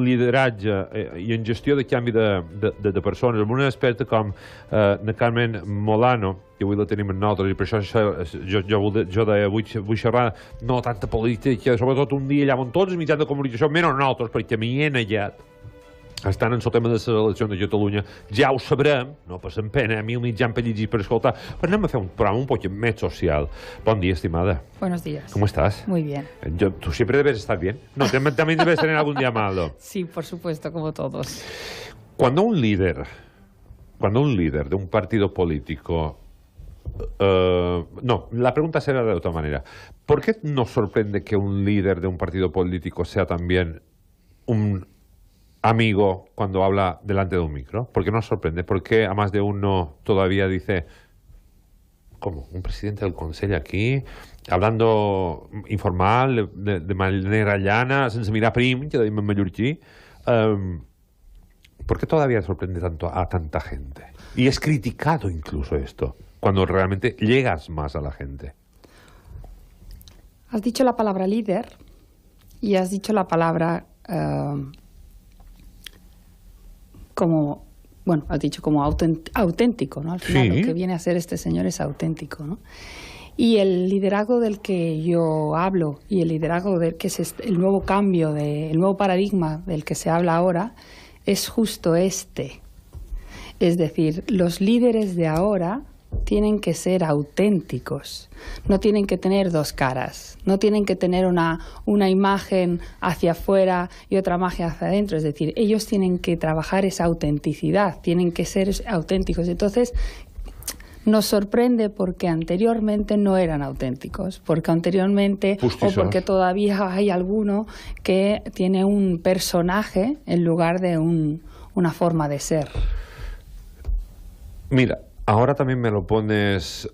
lideratge i en gestió de canvi de persones, amb una experta com na Carmen Molano, que avui la tenim amb nosaltres, i per això jo deia, vull xerrar no tanta política, sobretot un dia allà on tots els mitjans de comunicació, menys nosaltres, perquè m'hi he negat, estan en el tema de les eleccions de Catalunya, ja ho sabrem, no passem pena, a mi el mitjan per llegir, per escoltar, però anem a fer un programa un poc més social. Bon dia, estimada. Buenos días. ¿Cómo estás? Muy bien. Tú siempre debes estar bien. No, también debes tener algún día malo. Sí, por supuesto, como todos. Cuando un líder de un partido político... no, la pregunta será de otra manera. ¿Por qué nos sorprende que un líder de un partido político sea también un amigo cuando habla delante de un micro? ¿Por qué nos sorprende? ¿Por qué a más de uno todavía dice, ¿cómo? ¿Un presidente del Consell aquí? Hablando informal, de manera llana, sense mirar prim, que deim en mallorquí. ¿Por qué todavía sorprende tanto a tanta gente? Y es criticado incluso esto, cuando realmente llegas más a la gente. Has dicho la palabra líder y has dicho la palabra como, bueno, has dicho como auténtico, ¿no? Al final Sí. lo que viene a ser este señor es auténtico, ¿no? Y el liderazgo del que yo hablo y el liderazgo del que es el nuevo cambio, el nuevo paradigma del que se habla ahora, es justo este. Es decir, los líderes de ahora tienen que ser auténticos, no tienen que tener dos caras, no tienen que tener una imagen hacia afuera y otra imagen hacia adentro. Es decir, ellos tienen que trabajar esa autenticidad, tienen que ser auténticos. Entonces, nos sorprende porque anteriormente no eran auténticos, porque anteriormente Justísimos. o porque todavía hay alguno que tiene un personaje en lugar de una forma de ser. Mira, ahora también me lo pones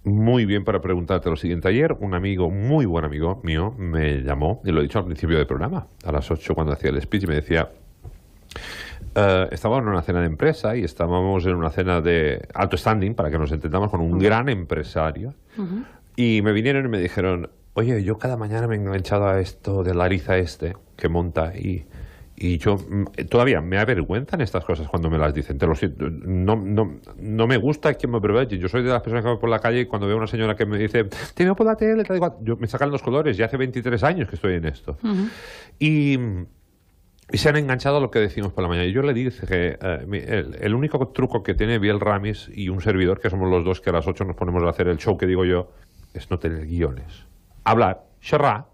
muy bien para preguntarte lo siguiente. Ayer un amigo, muy buen amigo mío, me llamó, y lo he dicho al principio del programa, a las 8 cuando hacía el speech, y me decía... estábamos en una cena de empresa y estábamos en una cena de alto standing, para que nos entendamos, con un gran empresario. Y me vinieron y me dijeron, oye, yo cada mañana me he enganchado a esto de Larissa que monta, y yo todavía me avergüenzan estas cosas cuando me las dicen. Te lo siento, no me gusta que me aprovechen. Yo soy de las personas que voy por la calle y cuando veo a una señora que me dice, te veo por la tele, te digo, yo, me sacan los colores, ya hace 23 años que estoy en esto. Y se han enganchado a lo que decimos por la mañana. Y yo le dije que el único truco que tiene Biel Ramis y un servidor, que somos los dos que a las 8 nos ponemos a hacer el show que digo yo, es no tener guiones. Hablar, xerrar,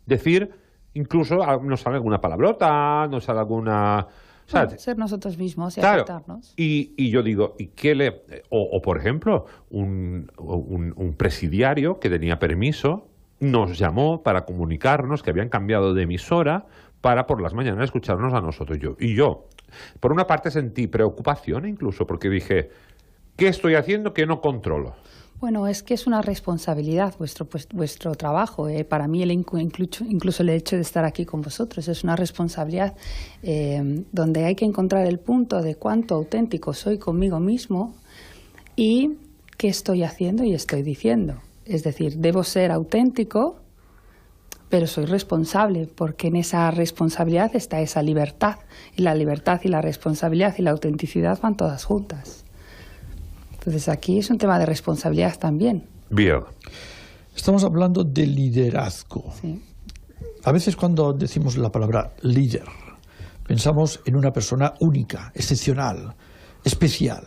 decir, incluso nos sale alguna palabrota, nos sale alguna... Bueno, ser nosotros mismos y claro, aceptarnos. Y yo digo, ¿y qué le...? O por ejemplo, un presidiario que tenía permiso nos llamó para comunicarnos que habían cambiado de emisora para por las mañanas escucharnos a nosotros. Y yo, por una parte sentí preocupación incluso, porque dije, ¿qué estoy haciendo que no controlo? Bueno, es que es una responsabilidad vuestro trabajo. Para mí, incluso el hecho de estar aquí con vosotros es una responsabilidad donde hay que encontrar el punto de cuánto auténtico soy conmigo mismo y qué estoy haciendo y estoy diciendo. Es decir, debo ser auténtico, pero soy responsable, porque en esa responsabilidad está esa libertad. Y la libertad y la responsabilidad y la autenticidad van todas juntas. Entonces aquí es un tema de responsabilidad también. Bien. Estamos hablando de liderazgo. Sí. A veces cuando decimos la palabra líder, pensamos en una persona única, excepcional, especial.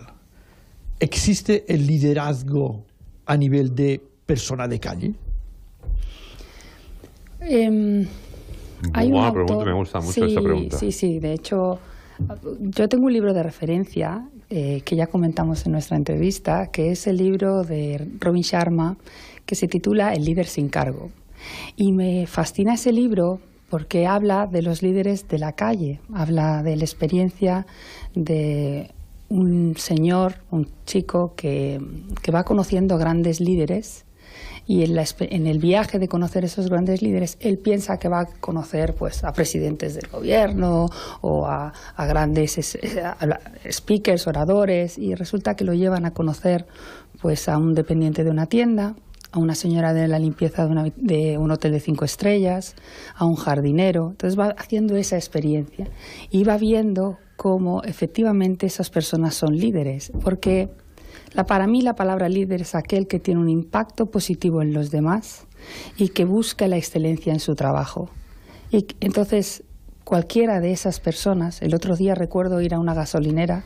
¿Existe el liderazgo a nivel de persona de calle? Hay Buena pregunta, me gusta mucho esta pregunta. Sí. De hecho, yo tengo un libro de referencia que ya comentamos en nuestra entrevista, que es el libro de Robin Sharma, que se titula El líder sin cargo. Y me fascina ese libro porque habla de los líderes de la calle, habla de la experiencia de un señor, un chico que va conociendo grandes líderes. Y en el viaje de conocer esos grandes líderes, él piensa que va a conocer pues, a presidentes del gobierno o a grandes speakers, oradores, y resulta que lo llevan a conocer pues, a un dependiente de una tienda a una señora de la limpieza de un hotel de 5 estrellas, a un jardinero. Entonces va haciendo esa experiencia y va viendo cómo efectivamente esas personas son líderes, porque para mí la palabra líder es aquel que tiene un impacto positivo en los demás y que busca la excelencia en su trabajo. Y entonces cualquiera de esas personas, el otro día recuerdo ir a una gasolinera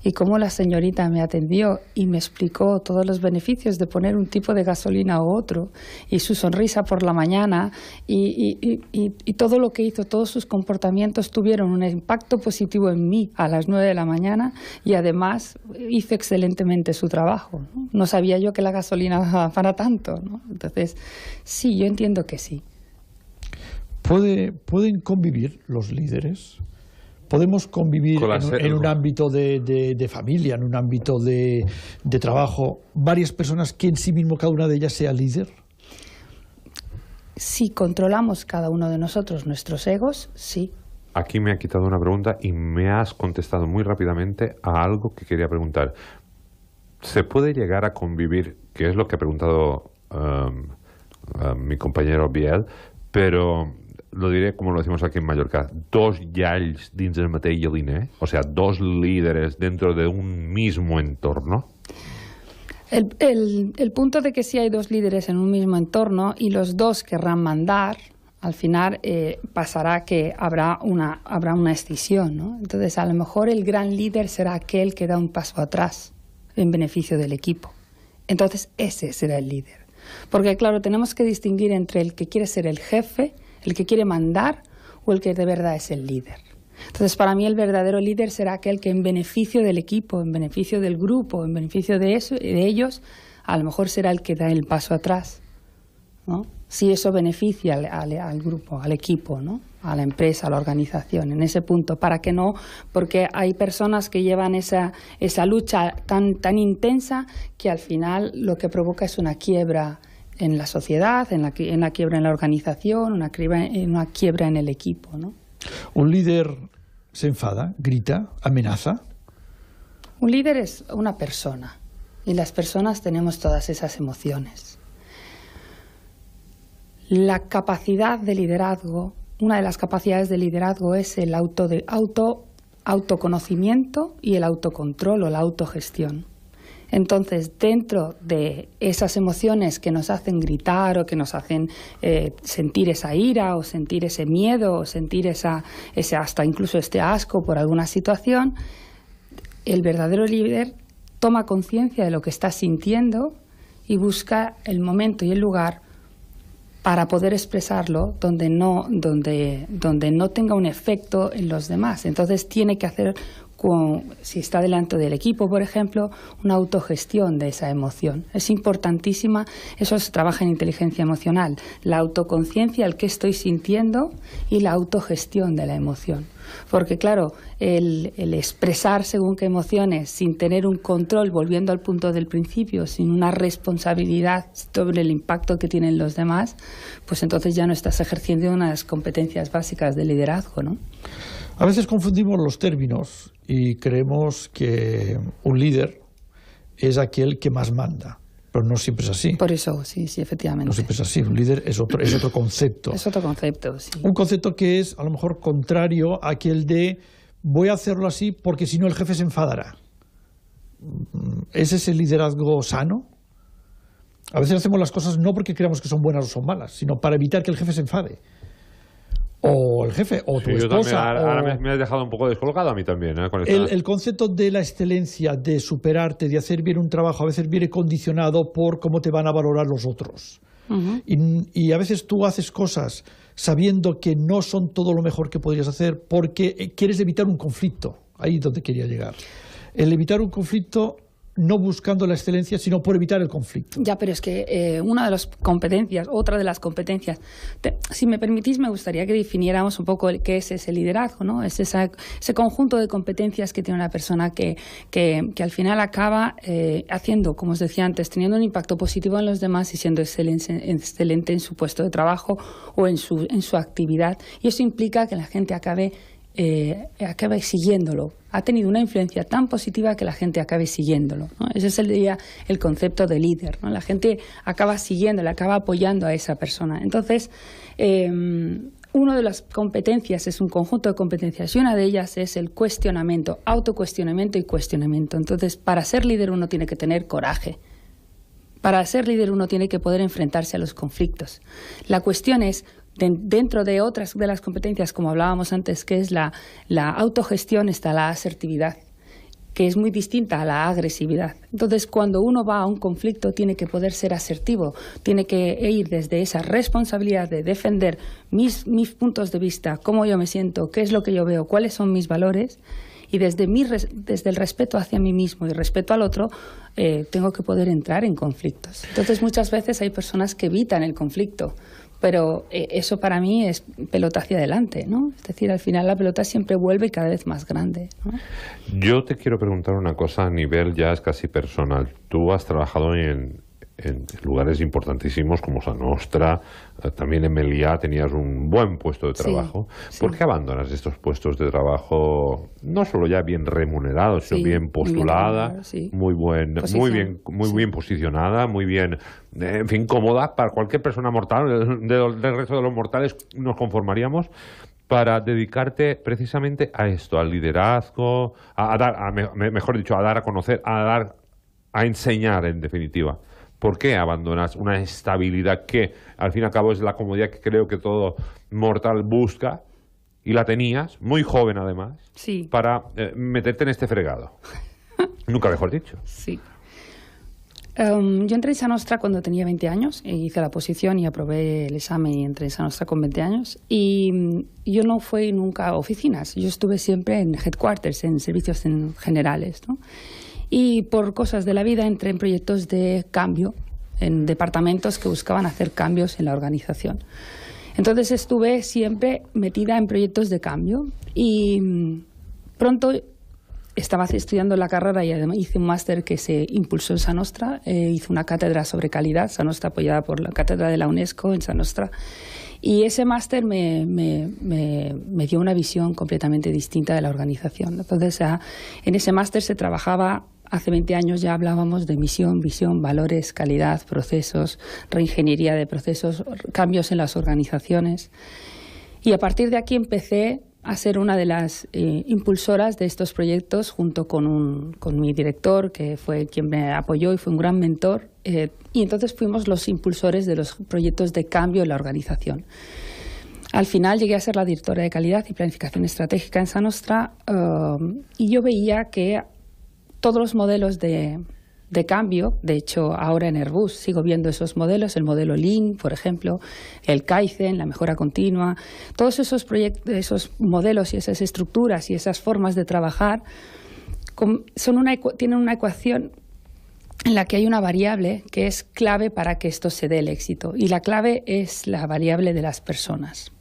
y cómo la señorita me atendió y me explicó todos los beneficios de poner un tipo de gasolina u otro, y su sonrisa por la mañana y todo lo que hizo, todos sus comportamientos tuvieron un impacto positivo en mí a las 9 de la mañana, y además hizo excelentemente su trabajo, ¿no? No sabía yo que la gasolina daba para tanto, ¿no? Entonces, sí, yo entiendo que sí. ¿Pueden convivir los líderes? ¿Podemos convivir en un ámbito de familia, en un ámbito de trabajo, varias personas que en sí mismo cada una de ellas sea líder? Si controlamos cada uno de nosotros nuestros egos, sí. Aquí me ha quitado una pregunta y me has contestado muy rápidamente a algo que quería preguntar. ¿Se puede llegar a convivir, que es lo que ha preguntado mi compañero Biel, pero lo diré como lo decimos aquí en Mallorca, dos llalls dins del mateix llauner, o sea, dos líderes dentro de un mismo entorno? El punto de que si hay dos líderes en un mismo entorno y los dos querrán mandar, al final pasará que habrá una escisión, ¿no? Entonces, a lo mejor el gran líder será aquel que da un paso atrás en beneficio del equipo. Entonces, ese será el líder. Porque, claro, tenemos que distinguir entre el que quiere ser el jefe, el que quiere mandar, o el que de verdad es el líder. Entonces, para mí el verdadero líder será aquel que en beneficio del equipo, en beneficio del grupo, en beneficio de ellos, a lo mejor será el que da el paso atrás, ¿no? Si eso beneficia al grupo, al equipo, ¿no? A la empresa, a la organización, en ese punto, para que no, porque hay personas que llevan esa lucha tan intensa que al final lo que provoca es una quiebra en la sociedad, en la quiebra en la organización, una quiebra en el equipo, ¿no? ¿Un líder se enfada, grita, amenaza? Un líder es una persona, y las personas tenemos todas esas emociones. La capacidad de liderazgo, una de las capacidades de liderazgo es el autoconocimiento y el autocontrol o la autogestión. Entonces, dentro de esas emociones que nos hacen gritar o que nos hacen sentir esa ira o sentir ese miedo o sentir ese hasta incluso este asco por alguna situación, el verdadero líder toma conciencia de lo que está sintiendo y busca el momento y el lugar para poder expresarlo donde no tenga un efecto en los demás. Entonces tiene que hacer, si está delante del equipo, por ejemplo, una autogestión de esa emoción. Es importantísima, eso se trabaja en inteligencia emocional, la autoconciencia, el qué estoy sintiendo y la autogestión de la emoción. Porque claro, el expresar según qué emociones sin tener un control, volviendo al punto del principio, sin una responsabilidad sobre el impacto que tienen los demás, pues entonces ya no estás ejerciendo unas competencias básicas de liderazgo, ¿no? A veces confundimos los términos y creemos que un líder es aquel que más manda, pero no siempre es así. Por eso, sí, efectivamente. No siempre es así. Un líder es otro concepto. Es otro concepto, sí. Un concepto que es a lo mejor contrario a aquel de voy a hacerlo así porque si no el jefe se enfadará. ¿Ese es el liderazgo sano? A veces hacemos las cosas no porque creamos que son buenas o son malas, sino para evitar que el jefe se enfade. O el jefe, o tu esposa. Ahora me has dejado un poco descolgado a mí también. Con el concepto de la excelencia, de superarte, de hacer bien un trabajo, a veces viene condicionado por cómo te van a valorar los otros. Uh-huh. Y a veces tú haces cosas sabiendo que no son todo lo mejor que podrías hacer porque quieres evitar un conflicto. Ahí es donde quería llegar. El evitar un conflicto no buscando la excelencia, sino por evitar el conflicto. Ya, pero es que otra de las competencias, si me permitís, me gustaría que definiéramos un poco qué es ese liderazgo, ¿no? Es ese conjunto de competencias que tiene una persona que al final acaba haciendo, como os decía antes, teniendo un impacto positivo en los demás y siendo excelente en su puesto de trabajo o en su actividad. Y eso implica que la gente acabe acabe siguiéndolo. Ha tenido una influencia tan positiva que la gente acabe siguiéndolo, ¿no? Ese es el concepto de líder, ¿no? La gente acaba siguiéndolo, acaba apoyando a esa persona. Entonces, una de las competencias es un conjunto de competencias y una de ellas es el cuestionamiento, autocuestionamiento y cuestionamiento. Entonces, para ser líder uno tiene que tener coraje. Para ser líder uno tiene que poder enfrentarse a los conflictos. La cuestión es, dentro de otras de las competencias, como hablábamos antes, que es la autogestión, está la asertividad, que es muy distinta a la agresividad. Entonces, cuando uno va a un conflicto, tiene que poder ser asertivo, tiene que ir desde esa responsabilidad de defender mis puntos de vista, cómo yo me siento, qué es lo que yo veo, cuáles son mis valores, y desde el respeto hacia mí mismo y respeto al otro, tengo que poder entrar en conflictos. Entonces, muchas veces hay personas que evitan el conflicto, pero eso para mí es pelota hacia adelante, ¿no? Es decir, al final la pelota siempre vuelve cada vez más grande, ¿no? Yo te quiero preguntar una cosa a nivel ya es casi personal. Tú has trabajado en lugares importantísimos como Sa Nostra, también en Meliá tenías un buen puesto de trabajo. Sí. ¿Por qué abandonas estos puestos de trabajo, no solo ya bien remunerados, sino bien postulada, muy bien posicionada, muy bien, en fin, cómoda para cualquier persona mortal? Del resto de los mortales nos conformaríamos, para dedicarte precisamente a esto, al liderazgo, mejor dicho, a dar a conocer, a enseñar, en definitiva. ¿Por qué abandonas una estabilidad que, al fin y al cabo, es la comodidad que creo que todo mortal busca? Y la tenías, muy joven además, sí, para meterte en este fregado. Nunca mejor dicho. Sí. Yo entré en Sa Nostra cuando tenía 20 años, hice la oposición y aprobé el examen y entré en Sa Nostra con 20 años. Y yo no fui nunca a oficinas, yo estuve siempre en headquarters, en servicios generales, ¿no? Y por cosas de la vida entré en proyectos de cambio, en departamentos que buscaban hacer cambios en la organización. Entonces estuve siempre metida en proyectos de cambio y pronto estaba estudiando la carrera y además hice un máster que se impulsó en Sa Nostra, hice una cátedra sobre calidad, Sa Nostra apoyada por la cátedra de la UNESCO en Sa Nostra. Y ese máster me dio una visión completamente distinta de la organización. Entonces, en ese máster se trabajaba, hace 20 años ya hablábamos de misión, visión, valores, calidad, procesos, reingeniería de procesos, cambios en las organizaciones. Y a partir de aquí empecé a ser una de las impulsoras de estos proyectos junto con mi director, que fue quien me apoyó y fue un gran mentor. Y entonces fuimos los impulsores de los proyectos de cambio en la organización. Al final llegué a ser la directora de calidad y planificación estratégica en Sa Nostra y yo veía que todos los modelos de cambio, de hecho ahora en Airbus sigo viendo esos modelos, el modelo Lean, por ejemplo, el Kaizen, la mejora continua, todos esos proyectos, esos modelos y esas estructuras y esas formas de trabajar tienen una ecuación en la que hay una variable que es clave para que esto se dé el éxito, y la clave es la variable de las personas.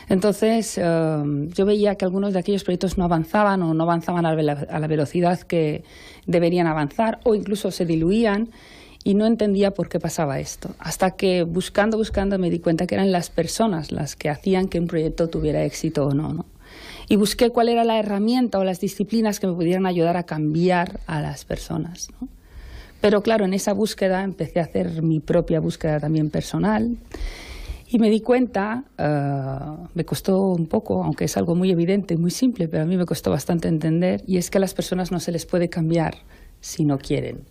Entonces, yo veía que algunos de aquellos proyectos no avanzaban o no avanzaban a la velocidad que deberían avanzar, o incluso se diluían, y no entendía por qué pasaba esto. Hasta que buscando me di cuenta que eran las personas las que hacían que un proyecto tuviera éxito o no, ¿no? Y busqué cuál era la herramienta o las disciplinas que me pudieran ayudar a cambiar a las personas, ¿no? Pero claro, en esa búsqueda empecé a hacer mi propia búsqueda también personal y me di cuenta, me costó un poco, aunque es algo muy evidente y muy simple, pero a mí me costó bastante entender, y es que a las personas no se les puede cambiar si no quieren.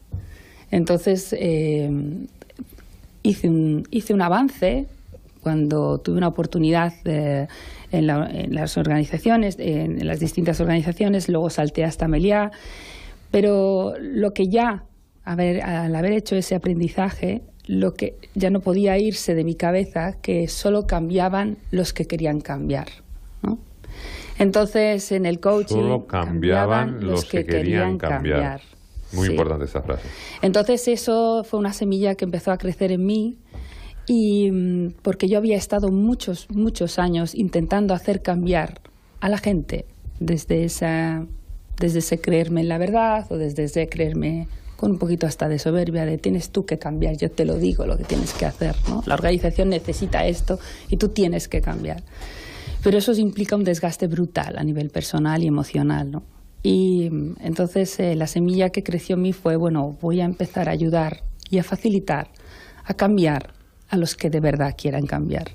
Entonces hice un avance cuando tuve una oportunidad en las organizaciones, en las distintas organizaciones, luego salté hasta Meliá, pero lo que ya al haber hecho ese aprendizaje, lo que ya no podía irse de mi cabeza, que solo cambiaban los que querían cambiar, ¿no? Entonces, en el coaching, solo cambiaban los que querían cambiar. Muy importante esa frase. Entonces, eso fue una semilla que empezó a crecer en mí, y porque yo había estado muchos años intentando hacer cambiar a la gente desde ese creerme en la verdad, o desde ese creerme con un poquito hasta de soberbia, de tienes tú que cambiar, yo te lo digo lo que tienes que hacer, ¿no? La organización necesita esto y tú tienes que cambiar. Pero eso implica un desgaste brutal a nivel personal y emocional, ¿no? Y entonces la semilla que creció en mí fue, bueno, voy a empezar a ayudar y a facilitar, a cambiar a los que de verdad quieran cambiar.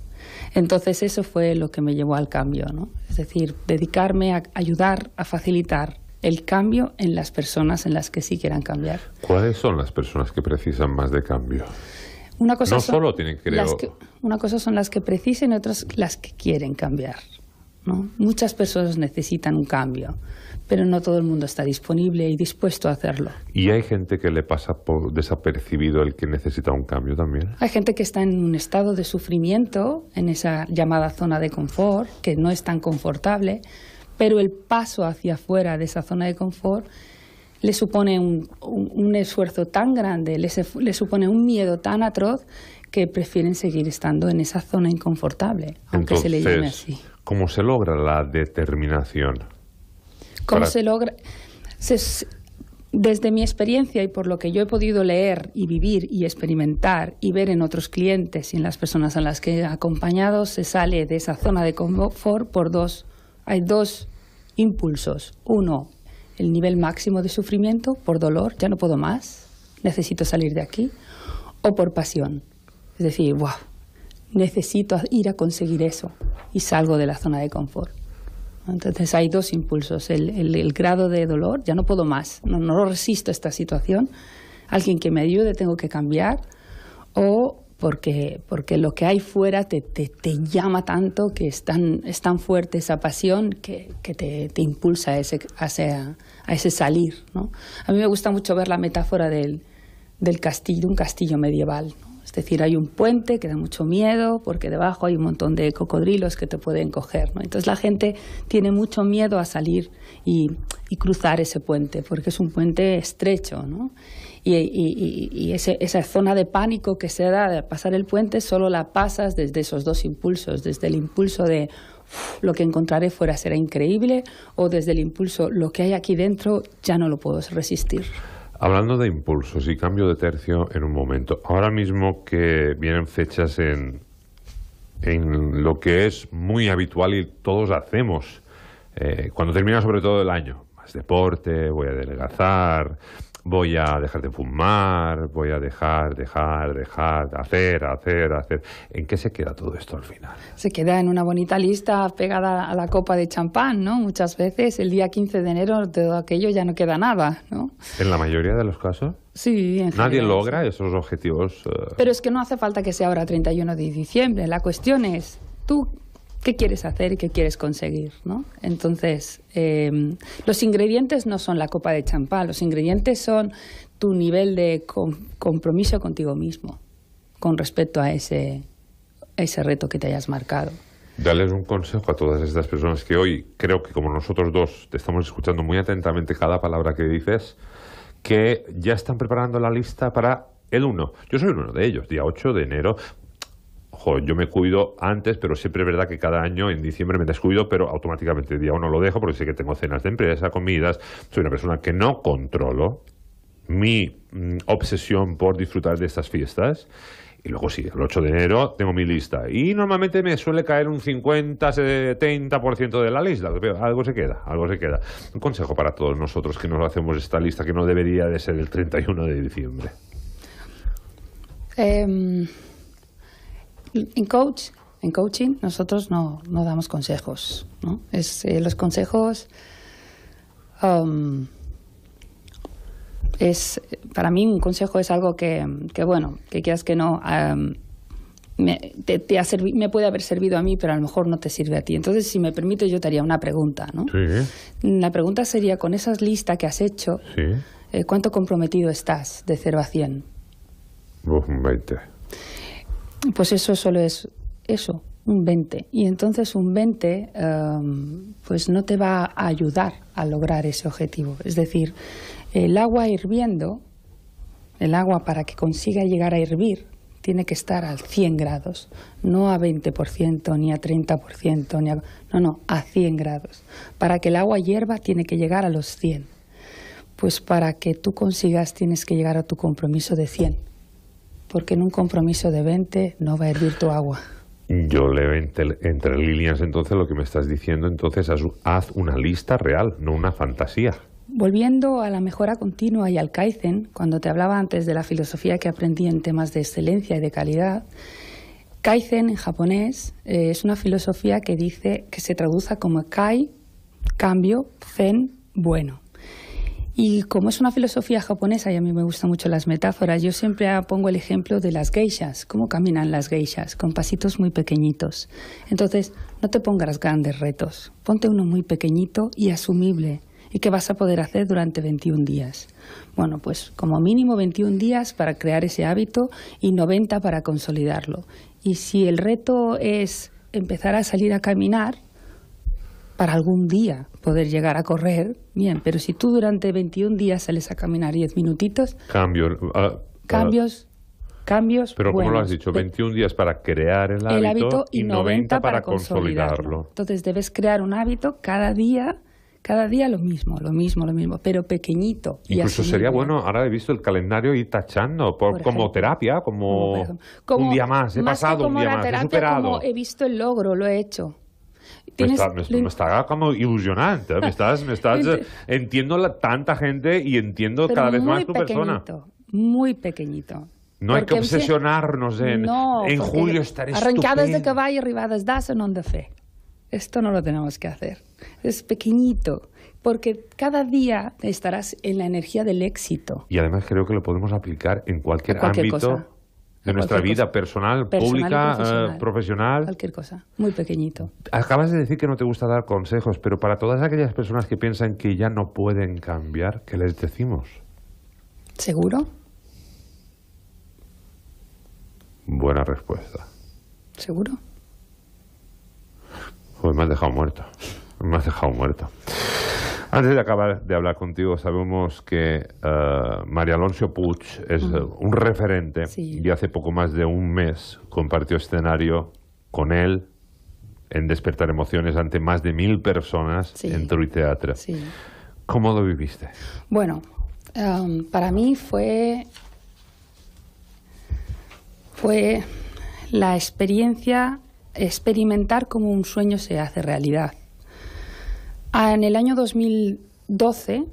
Entonces eso fue lo que me llevó al cambio, ¿no? Es decir, dedicarme a ayudar, a facilitar el cambio en las personas en las que sí quieran cambiar. ¿Cuáles son las personas que precisan más de cambio? Una cosa No son solo tienen que... Una cosa son las que precisan y otras las que quieren cambiar, ¿no? Muchas personas necesitan un cambio, pero no todo el mundo está disponible y dispuesto a hacerlo. ¿Y hay gente que le pasa por desapercibido el que necesita un cambio también? Hay gente que está en un estado de sufrimiento, en esa llamada zona de confort, que no es tan confortable, pero el paso hacia afuera de esa zona de confort le supone un esfuerzo tan grande, le supone un miedo tan atroz que prefieren seguir estando en esa zona inconfortable, aunque se le llame así. ¿Cómo se logra la determinación? ¿Cómo se logra? Desde mi experiencia y por lo que yo he podido leer y vivir y experimentar y ver en otros clientes y en las personas a las que he acompañado, se sale de esa zona de confort por hay dos impulsos. Uno, el nivel máximo de sufrimiento por dolor, ya no puedo más, necesito salir de aquí, o por pasión, es decir, ¡wow!, necesito ir a conseguir eso y salgo de la zona de confort. Entonces hay dos impulsos, el grado de dolor, ya no puedo más, no resisto a esta situación, alguien que me ayude, tengo que cambiar, o porque lo que hay fuera te llama tanto, que es tan fuerte esa pasión que te impulsa a ese salir, ¿no? A mí me gusta mucho ver la metáfora del castillo, un castillo medieval, ¿no? Es decir, hay un puente que da mucho miedo porque debajo hay un montón de cocodrilos que te pueden coger, ¿no? Entonces la gente tiene mucho miedo a salir y cruzar ese puente porque es un puente estrecho, ¿no? Y esa zona de pánico que se da de pasar el puente solo la pasas desde esos dos impulsos, desde el impulso de lo que encontraré fuera será increíble, o desde el impulso lo que hay aquí dentro ya no lo puedo resistir. Hablando de impulsos y cambio de tercio en un momento, ahora mismo que vienen fechas en lo que es muy habitual y todos hacemos, cuando termina sobre todo el año, más deporte, voy a adelgazar, voy a dejar de fumar, voy a dejar, hacer. ¿En qué se queda todo esto al final? Se queda en una bonita lista pegada a la copa de champán, ¿no? Muchas veces el día 15 de enero de todo aquello ya no queda nada, ¿no? ¿En la mayoría de los casos? Sí, en general. ¿Nadie logra esos objetivos? Pero es que no hace falta que sea ahora 31 de diciembre. La cuestión es, tú, ¿qué quieres hacer y qué quieres conseguir, ¿no? Entonces, los ingredientes no son la copa de champán, los ingredientes son tu nivel de compromiso contigo mismo con respecto a ese reto que te hayas marcado. Dales un consejo a todas estas personas que hoy, creo que como nosotros dos te estamos escuchando muy atentamente cada palabra que dices, que ya están preparando la lista para el 1. Yo soy uno de ellos, día 8 de enero. Ojo, yo me cuido antes, pero siempre es verdad que cada año en diciembre me descuido, pero automáticamente el día 1 lo dejo porque sé que tengo cenas de empresa, comidas. Soy una persona que no controlo mi obsesión por disfrutar de estas fiestas. Y luego sí, el 8 de enero tengo mi lista. Y normalmente me suele caer un 50-70% de la lista. Pero algo se queda. Un consejo para todos nosotros que nos hacemos esta lista, que no debería de ser el 31 de diciembre. En coaching nosotros no damos consejos, ¿no? Los consejos para mí un consejo es algo que bueno, que quieras que no, me puede haber servido a mí, pero a lo mejor no te sirve a ti. Entonces, si me permite, yo te haría una pregunta, ¿no? Sí. La pregunta sería, con esa lista que has hecho, Sí. ¿Cuánto comprometido estás de 0 a 100? Un 20. Pues eso solo es eso, un 20. Y entonces un 20 pues no te va a ayudar a lograr ese objetivo. Es decir, el agua hirviendo, el agua para que consiga llegar a hervir, tiene que estar a 100 grados, no a 20%, ni a 30%, no, a 100 grados. Para que el agua hierva tiene que llegar a los 100. Pues para que tú consigas tienes que llegar a tu compromiso de 100. Porque en un compromiso de 20 no va a hervir tu agua. Yo leo entre líneas entonces lo que me estás diciendo, entonces haz una lista real, no una fantasía. Volviendo a la mejora continua y al Kaizen, cuando te hablaba antes de la filosofía que aprendí en temas de excelencia y de calidad, Kaizen en japonés es una filosofía que dice que se traduce como Kai, cambio, Zen, bueno. Y como es una filosofía japonesa y a mí me gustan mucho las metáforas, yo siempre pongo el ejemplo de las geishas, cómo caminan las geishas, con pasitos muy pequeñitos. Entonces, no te pongas grandes retos, ponte uno muy pequeñito y asumible, y que vas a poder hacer durante 21 días. Bueno, pues como mínimo 21 días para crear ese hábito y 90 para consolidarlo. Y si el reto es empezar a salir a caminar, para algún día poder llegar a correr, bien, pero si tú durante 21 días sales a caminar 10 minutitos... Cambios, pero buenos. ¿cómo lo has dicho? 21 días para crear el hábito y 90 para consolidarlo. Entonces debes crear un hábito cada día lo mismo, pero pequeñito. Incluso sería bueno, ahora he visto el calendario ir tachando, como terapia, como un día más, he pasado un día más, he superado. Como he visto el logro, lo he hecho. Me está como ilusionante, entiendo tanta gente y entiendo pero cada vez más tu persona. Muy pequeñito. No hay que obsesionarnos en julio estaré arrancadas estupendo. de caballo y arribadas d'asa non de fe. Esto no lo tenemos que hacer. Es pequeñito, porque cada día estarás en la energía del éxito. Y además creo que lo podemos aplicar en cualquier ámbito cosa. de nuestra vida, personal, pública, profesional. Cualquier cosa, muy pequeñito. Acabas de decir que no te gusta dar consejos, pero para todas aquellas personas que piensan que ya no pueden cambiar, ¿qué les decimos? ¿Seguro? Buena respuesta. ¿Seguro? Pues me has dejado muerto. Antes de acabar de hablar contigo, sabemos que María Alonso Puig es un referente, sí. Y hace poco más de un mes compartió escenario con él en Despertar Emociones ante más de 1000 personas, sí. En True Teatre. Sí. ¿Cómo lo viviste? Bueno, para mí fue la experiencia, experimentar cómo un sueño se hace realidad. En el año 2012,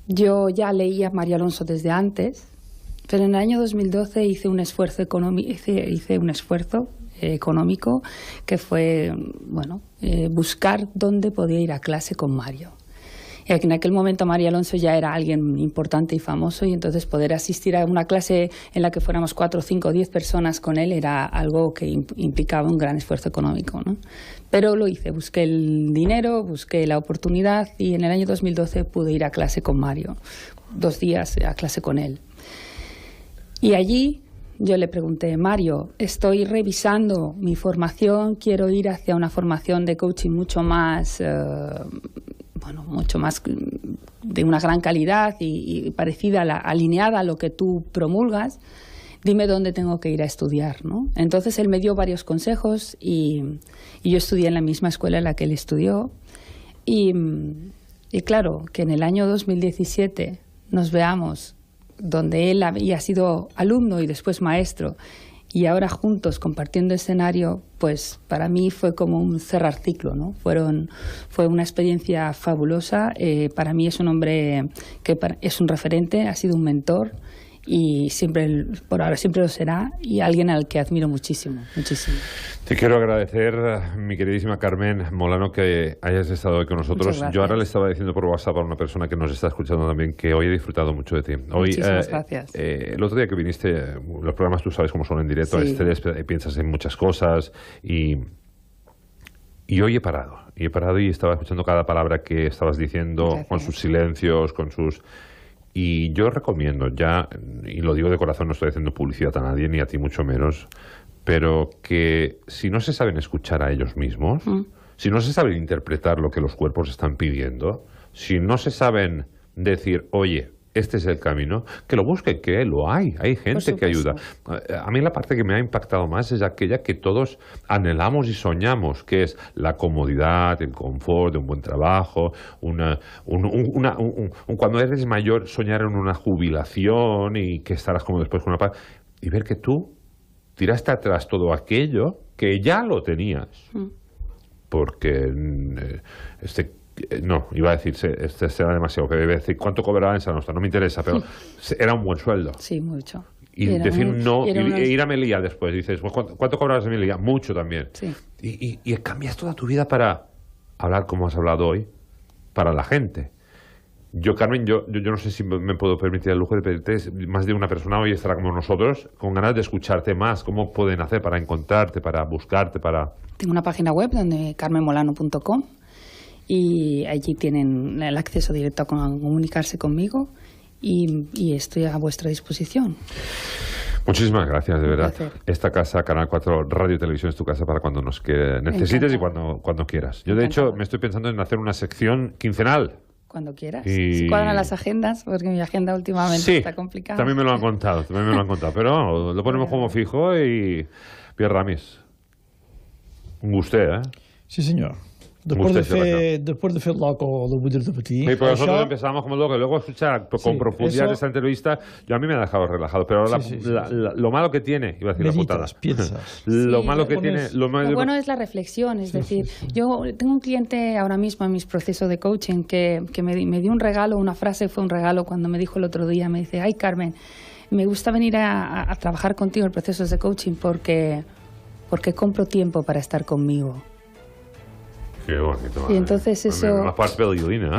yo ya leía a María Alonso desde antes, pero en el año 2012 hice un esfuerzo económico que fue, buscar dónde podía ir a clase con Mario. Y en aquel momento María Alonso ya era alguien importante y famoso, y entonces poder asistir a una clase en la que fuéramos 4, 5, 10 personas con él era algo que implicaba un gran esfuerzo económico, ¿no? Pero lo hice, busqué el dinero, busqué la oportunidad, y en el año 2012 pude ir a clase con Mario, 2 días a clase con él. Y allí yo le pregunté: Mario, estoy revisando mi formación, quiero ir hacia una formación de coaching mucho más de una gran calidad y parecida, alineada a lo que tú promulgas. Dime dónde tengo que ir a estudiar, ¿no? Entonces él me dio varios consejos y yo estudié en la misma escuela en la que él estudió. Y claro, que en el año 2017 nos veamos donde él había sido alumno y después maestro, y ahora juntos compartiendo escenario, pues para mí fue como un cerrar ciclo, ¿no? Fue una experiencia fabulosa. Para mí es un hombre que es un referente, ha sido un mentor, y por ahora siempre lo será, y alguien al que admiro muchísimo, muchísimo. Te quiero agradecer, mi queridísima Carmen Molano, que hayas estado hoy con nosotros. Yo ahora le estaba diciendo por WhatsApp a una persona que nos está escuchando también que hoy he disfrutado mucho de ti. Muchísimas gracias. El otro día que viniste, los programas tú sabes cómo son en directo, sí. Piensas en muchas cosas, y hoy he parado y estaba escuchando cada palabra que estabas diciendo, gracias. Con sus silencios, con sus... Y yo recomiendo y lo digo de corazón, no estoy haciendo publicidad a nadie, ni a ti mucho menos, pero que si no se saben escuchar a ellos mismos, si no se saben interpretar lo que los cuerpos están pidiendo, si no se saben decir, oye, este es el camino, que lo busquen, que lo hay gente que ayuda. A mí la parte que me ha impactado más es aquella que todos anhelamos y soñamos, que es la comodidad, el confort de un buen trabajo, cuando eres mayor soñar en una jubilación y que estarás como después con una paz, y ver que tú tiraste atrás todo aquello que ya lo tenías. Porque no, iba a decirse, este será demasiado, que debe decir cuánto cobraba en Sa Nostra, no me interesa, pero era un buen sueldo. Sí, mucho. Y decir no, ir a Melilla después, dices, pues, ¿cuánto cobrabas en Melilla? Mucho también. Sí. Y cambias toda tu vida para hablar como has hablado hoy, para la gente. Yo, Carmen, yo no sé si me puedo permitir el lujo de pedirte, más de una persona hoy estará como nosotros, con ganas de escucharte más. ¿Cómo pueden hacer para encontrarte, para buscarte, para...? Tengo una página web donde carmenmolano.com y allí tienen el acceso directo a comunicarse conmigo y estoy a vuestra disposición. Muchísimas gracias, de verdad. Placer. Esta casa, Canal 4 Radio y Televisión, es tu casa para cuando nos necesites y cuando quieras. Yo, de hecho, me estoy pensando en hacer una sección quincenal. Cuando quieras. Si cuadran las agendas, porque mi agenda últimamente está complicada. También me lo han contado, pero lo ponemos como fijo y... Pierre Ramis, un gusto, ¿eh? Sí, senyor. Després de fer loco a les 8 del matí... Sí, pero nosotros empezamos como loco, y luego escuchar con profundidad esta entrevista, yo a mí me ha dejado relajado, pero lo malo que tiene, iba a decir meditas, la putada, piensas. Lo malo que tiene... Lo bueno es la reflexión, es decir, yo tengo un cliente ahora mismo en mis procesos de coaching que me dio un regalo, una frase fue un regalo cuando me dijo el otro día, me dice, ay Carmen, me gusta venir a trabajar contigo en procesos de coaching porque compro tiempo para estar conmigo. Qué bonito. Y entonces eso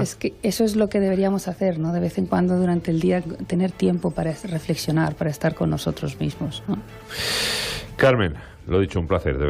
es que eso es lo que deberíamos hacer, ¿no? De vez en cuando durante el día tener tiempo para reflexionar, para estar con nosotros mismos, ¿no? Carmen, lo dicho, un placer, de verdad.